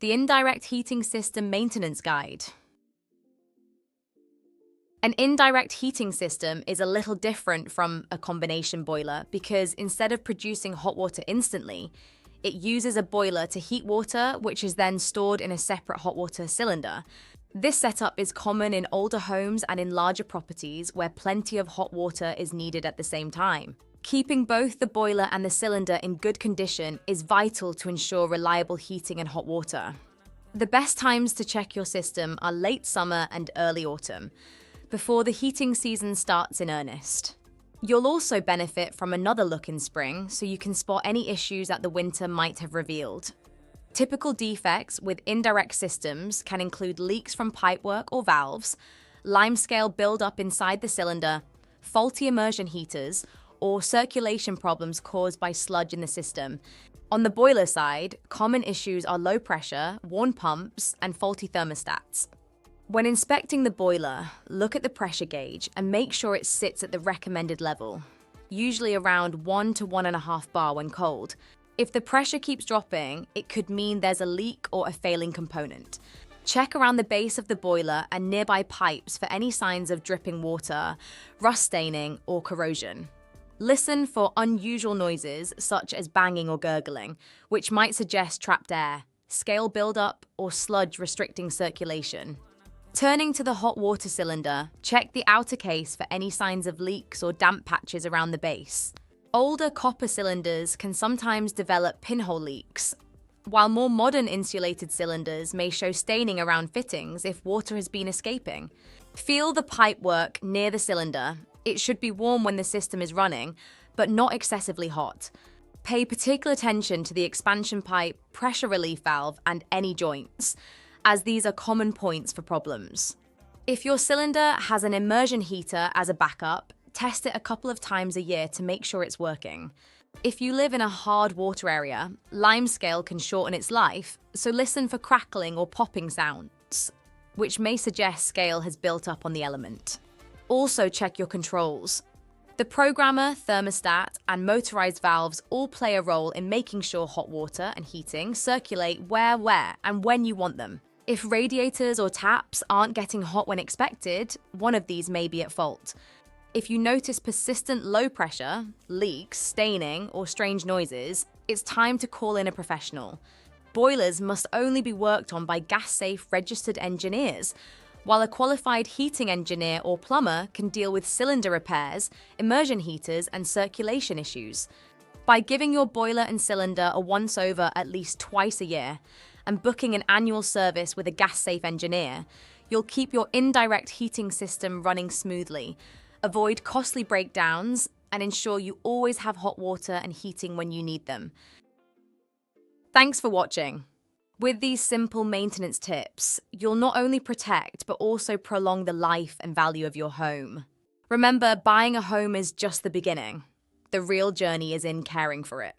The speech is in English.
The Indirect Heating System Maintenance Guide. An indirect heating system is a little different from a combination boiler because instead of producing hot water instantly, it uses a boiler to heat water, which is then stored in a separate hot water cylinder. This setup is common in older homes and in larger properties where plenty of hot water is needed at the same time. Keeping both the boiler and the cylinder in good condition is vital to ensure reliable heating and hot water. The best times to check your system are late summer and early autumn, before the heating season starts in earnest. You'll also benefit from another look in spring so you can spot any issues that the winter might have revealed. Typical defects with indirect systems can include leaks from pipework or valves, limescale buildup inside the cylinder, faulty immersion heaters, or circulation problems caused by sludge in the system. On the boiler side, common issues are low pressure, worn pumps, and faulty thermostats. When inspecting the boiler, look at the pressure gauge and make sure it sits at the recommended level, usually around 1 to 1.5 bar when cold. If the pressure keeps dropping, it could mean there's a leak or a failing component. Check around the base of the boiler and nearby pipes for any signs of dripping water, rust staining, or corrosion. Listen for unusual noises such as banging or gurgling, which might suggest trapped air, scale buildup, or sludge restricting circulation. Turning to the hot water cylinder, check the outer case for any signs of leaks or damp patches around the base. Older copper cylinders can sometimes develop pinhole leaks, while more modern insulated cylinders may show staining around fittings if water has been escaping. Feel the pipework near the cylinder. It should be warm when the system is running, but not excessively hot. Pay particular attention to the expansion pipe, pressure relief valve, and any joints, as these are common points for problems. If your cylinder has an immersion heater as a backup, test it a couple of times a year to make sure it's working. If you live in a hard water area, limescale can shorten its life, so listen for crackling or popping sounds, which may suggest scale has built up on the element. Also check your controls. The programmer, thermostat, and motorized valves all play a role in making sure hot water and heating circulate where, and when you want them. If radiators or taps aren't getting hot when expected, one of these may be at fault. If you notice persistent low pressure, leaks, staining, or strange noises, it's time to call in a professional. Boilers must only be worked on by gas-safe registered engineers, while a qualified heating engineer or plumber can deal with cylinder repairs, immersion heaters, and circulation issues. By giving your boiler and cylinder a once-over at least twice a year, and booking an annual service with a gas-safe engineer, you'll keep your indirect heating system running smoothly, avoid costly breakdowns, and ensure you always have hot water and heating when you need them. Thanks for watching. With these simple maintenance tips, you'll not only protect but also prolong the life and value of your home. Remember, buying a home is just the beginning. The real journey is in caring for it.